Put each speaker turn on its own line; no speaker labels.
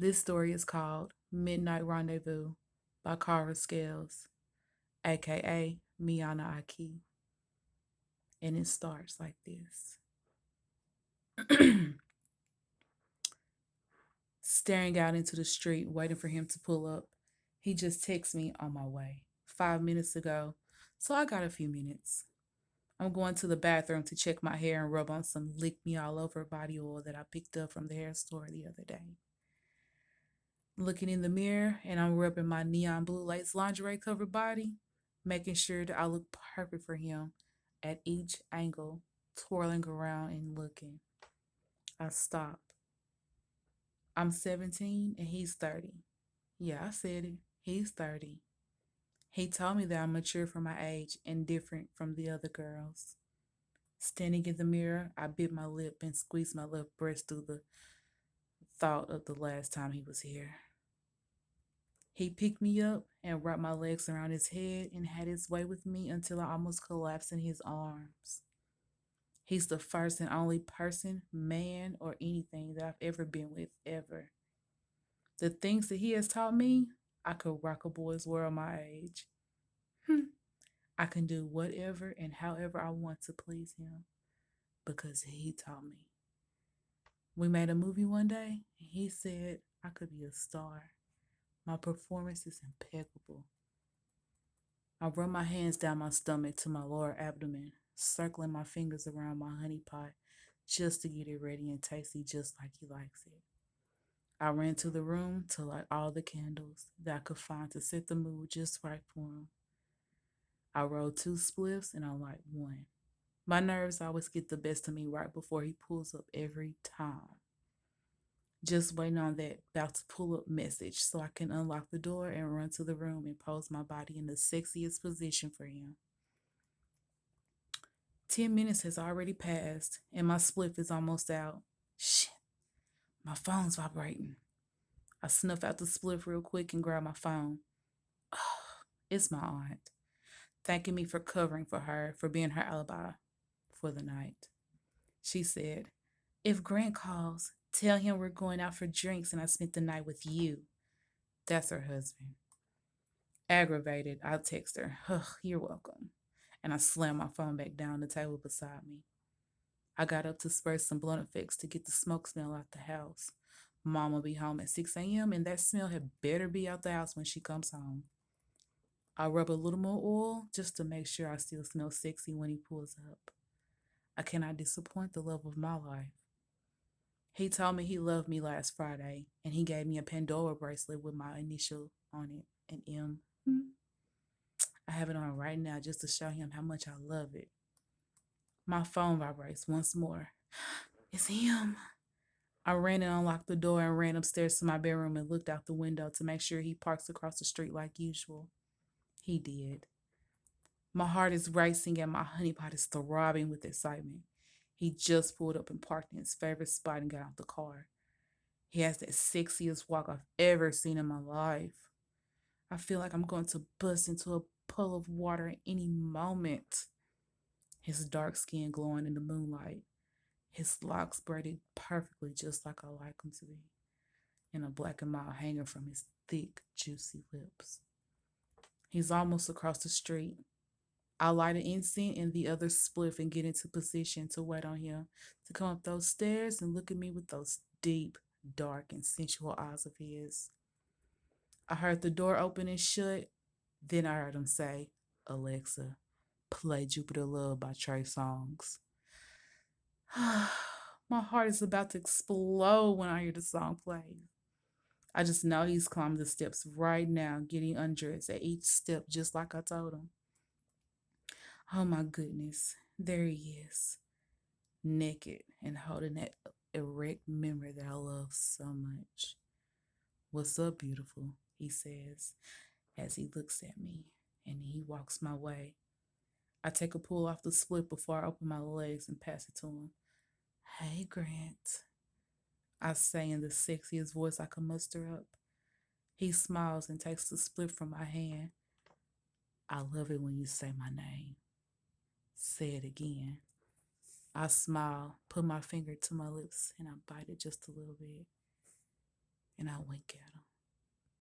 This story is called Midnight Rendezvous by Cara Scales, aka Miyana Aiki, and it starts like this. Staring out into the street, waiting for him to pull up. He just texted me on my way 5 minutes ago, so I got a few minutes. I'm going to the bathroom to check my hair and rub on some lick me all over body oil that I picked up from the hair store the other day. Looking in the mirror, and I'm rubbing my neon blue lace lingerie covered body, making sure that I look perfect for him at each angle, twirling around and looking. I stop. I'm 17 and he's 30. Yeah, I said it. He's 30. He told me that I'm mature for my age and different from the other girls. Standing in the mirror, I bit my lip and squeezed my left breast through the thought of the last time he was here. He picked me up and wrapped my legs around his head and had his way with me until I almost collapsed in his arms. He's the first and only person, man, or anything that I've ever been with, ever. The things that he has taught me, I could rock a boy's world my age. I can do whatever and however I want to please him because he taught me. We made a movie one day and he said I could be a star. My performance is impeccable. I run my hands down my stomach to my lower abdomen, circling my fingers around my honey pot just to get it ready and tasty just like he likes it. I ran to the room to light all the candles that I could find to set the mood just right for him. I rolled two spliffs and I light one. My nerves always get the best of me right before he pulls up every time. Just waiting on that about to pull up message so I can unlock the door and run to the room and pose my body in the sexiest position for him. 10 minutes has already passed and my spliff is almost out. Shit, my phone's vibrating. I snuff out the spliff real quick and grab my phone. It's my aunt, thanking me for covering for her, for being her alibi for the night. She said, if Grant calls, tell him we're going out for drinks and I spent the night with you. That's her husband. Aggravated, I text her, you're welcome. And I slammed my phone back down on the table beside me. I got up to spray some blunt effects to get the smoke smell out the house. Mom will be home at 6 a.m. and that smell had better be out the house when she comes home. I rub a little more oil just to make sure I still smell sexy when he pulls up. I cannot disappoint the love of my life. He told me he loved me last Friday, and he gave me a Pandora bracelet with my initial on it, an M. I have it on right now just to show him how much I love it. My phone vibrates once more. It's him. I ran and unlocked the door and ran upstairs to my bedroom and looked out the window to make sure he parks across the street like usual. He did. My heart is racing and my honey pot is throbbing with excitement. He just pulled up and parked in his favorite spot and got out the car. He has the sexiest walk I've ever seen in my life. I feel like I'm going to bust into a puddle of water at any moment. His dark skin glowing in the moonlight. His locks braided perfectly just like I like them to be. And a black and mild hanging from his thick, juicy lips. He's almost across the street. I light an incense and the other spliff and get into position to wait on him to come up those stairs and look at me with those deep, dark, and sensual eyes of his. I heard the door open and shut. Then I heard him say, Alexa, play Jupiter Love by Trey Songz. My heart is about to explode when I hear the song play. I just know he's climbing the steps right now, getting undressed at each step, just like I told him. Oh my goodness, there he is, naked and holding that erect memory that I love so much. What's up, beautiful? He says as he looks at me and he walks my way. I take a pull off the split before I open my legs and pass it to him. Hey, Grant, I say in the sexiest voice I can muster up. He smiles and takes the split from my hand. I love it when you say my name. Say it again. I smile, put my finger to my lips, and I bite it just a little bit. and I wink at